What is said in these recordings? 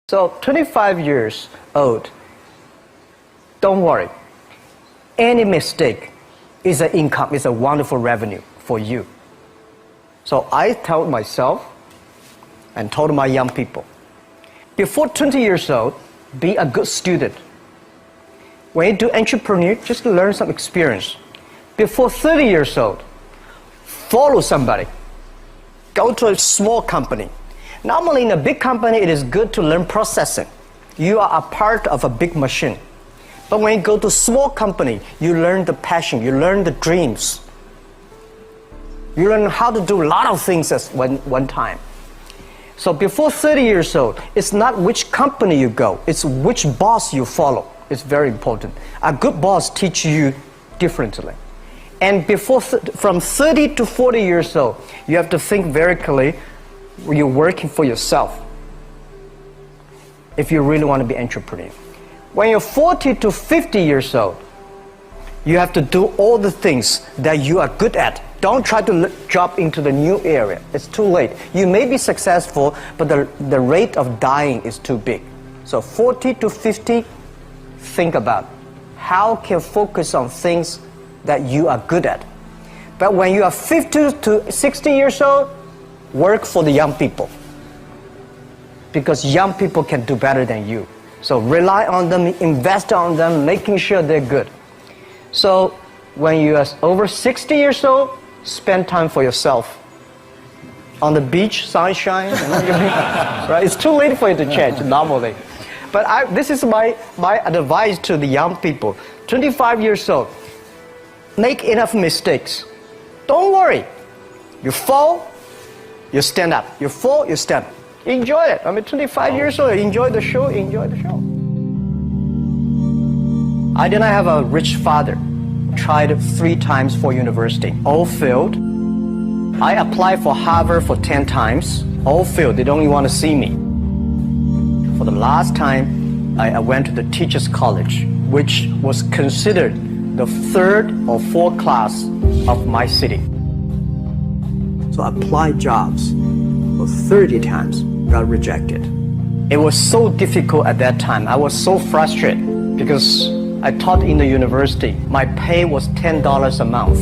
So 25 years old, don't worry. Any mistake is an income, is a wonderful revenue for you. So I told myself and told my young people, before 20 years old, be a good student. When you do entrepreneur, just learn some experience. Before 30 years old, follow somebody. Go to a small company. Normally in a big company, it is good to learn processing. You are a part of a big machine. But when you go to a small company, you learn the passion, you learn the dreams. You learn how to do a lot of things at one time. So before 30 years old, it's not which company you go, it's which boss you follow. It's very important. A good boss teaches you differently. And from 30 to 40 years old, you have to think very clearly, you're working for yourself if you really want to be an entrepreneur. When you're 40 to 50 years old, you have to do all the things that you are good at. Don't try to jump into the new area. It's too late. You may be successful, but the rate of dying is too big. So 40 to 50, think about how can you focus on things that you are good at. But when you are 50 to 60 years old, work for the young people, because young people can do better than you. So rely on them, invest on them, making sure they're good. So when you are over 60 years old, spend time for yourself. On the beach, sunshine, right? It's too late for you to change normally. But this is my advice to the young people. 25 years old, make enough mistakes. Don't worry. You fall, you stand up. You fall, you stand up. Enjoy it. I mean, 25 years old, enjoy the show, enjoy the show. I did not have a rich father. Tried 3 times for university. All failed. I applied for Harvard for 10 times. All failed. They don't even want to see me. For the last time, I went to the teacher's college, which was considered the 3rd or 4th class of my city. So I applied jobs for 30 times, got rejected. It was so difficult at that time. I was so frustrated because I taught in the university. My pay was $10 a month.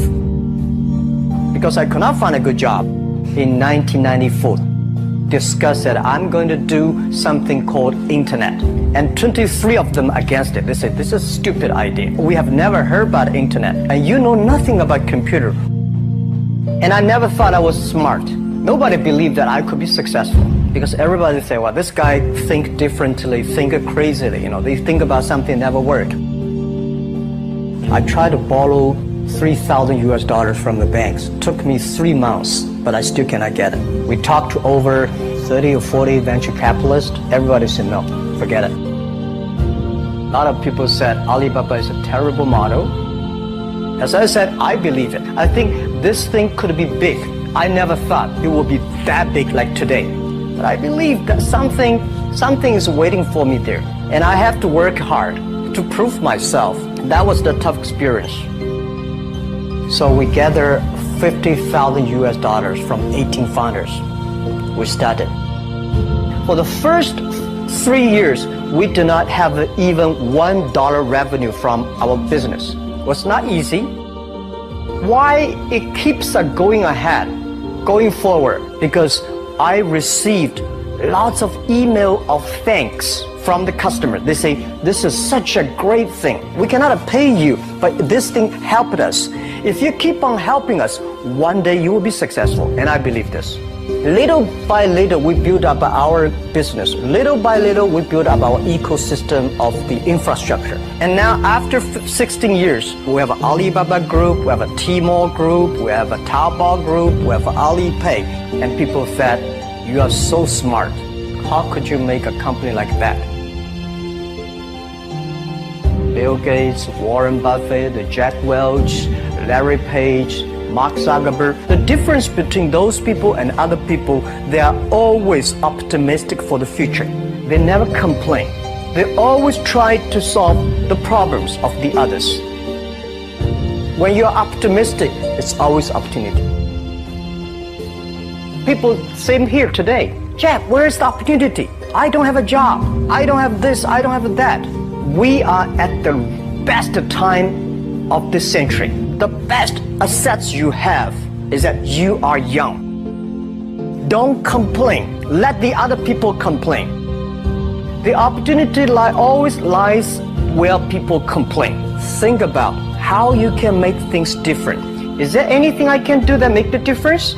Because I could not find a good job in 1994. Discussed that I'm going to do something called internet. And 23 of them against it. They said, this is a stupid idea. We have never heard about internet. And you know nothing about computer. And I never thought I was smart. Nobody believed that I could be successful. Because everybody say, well, this guy think differently, think crazily. You know, they think about something never work. I tried to borrow $3,000 from the banks. Took me 3 months, but I still cannot get it. We talked to over 30 or 40 venture capitalists. Everybody said, no, forget it. A lot of people said Alibaba is a terrible model. As I said, I believe it. I think this thing could be big. I never thought it would be that big like today. But I believe that something is waiting for me there. And I have to work hard to prove myself. That was the tough experience. So we gathered $50,000 from 18 founders. We started. For the first 3 years, we did not have even $1 revenue from our business. It was not easy. Why it keeps going ahead, going forward? Because I received lots of email of thanks from the customer. They say, this is such a great thing. We cannot pay you, but this thing helped us. If you keep on helping us, one day you will be successful. And I believe this. Little by little, we build up our business. Little by little, we build up our ecosystem of the infrastructure. And now, after 16 years, we have an Alibaba group, we have a Tmall group, we have a Taobao group, we have Alipay. And people said, you are so smart. How could you make a company like that? Bill Gates, Warren Buffett, Jack Welch, Larry Page, Mark Zuckerberg. The difference between those people and other people, they are always optimistic for the future. They never complain. They always try to solve the problems of the others. When you're optimistic, it's always opportunity. People, same here today. Jack, where is the opportunity? I don't have a job. I don't have this. I don't have that. We are at the best time of this century. The best assets you have is that you are young. Don't complain. Let the other people complain. The opportunity always lies where people complain. Think about how you can make things different. Is there anything I can do that make the difference?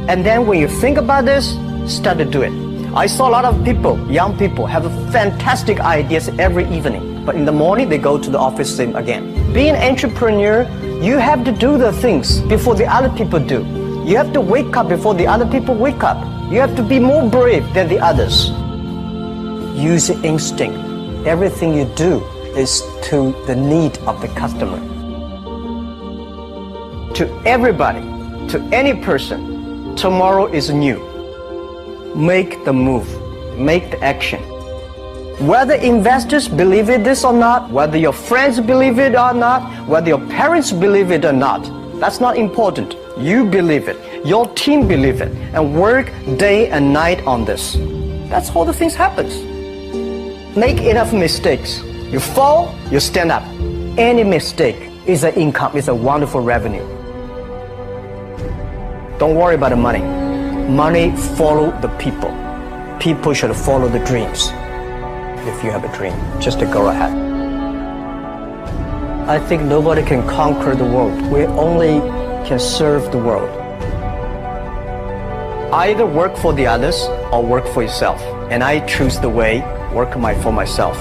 And then when you think about this, start to do it. I saw a lot of people, young people, have fantastic ideas every evening. But in the morning, they go to the office same again. Being an entrepreneur, you have to do the things before the other people do. You have to wake up before the other people wake up. You have to be more brave than the others. Use instinct. Everything you do is to the need of the customer. To everybody, to any person, tomorrow is new. Make the move, make the action. Whether investors believe it this or not, whether your friends believe it or not, whether your parents believe it or not, that's not important. You believe it, your team believe it, and work day and night on this. That's how the things happens. Make enough mistakes. You fall, you stand up. Any mistake is an income, is a wonderful revenue. Don't worry about the money. Money follow the people. People should follow the dreams. If you have a dream, just to go ahead. I think nobody can conquer the world. We only can serve the world. Either work for the others or work for yourself. And I choose the way, work for myself.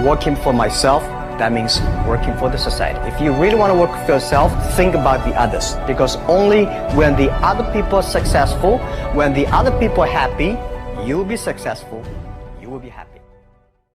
Working for myself, that means working for the society. If you really want to work for yourself, think about the others. Because only when the other people are successful, when the other people are happy, you will be successful, you will be happy.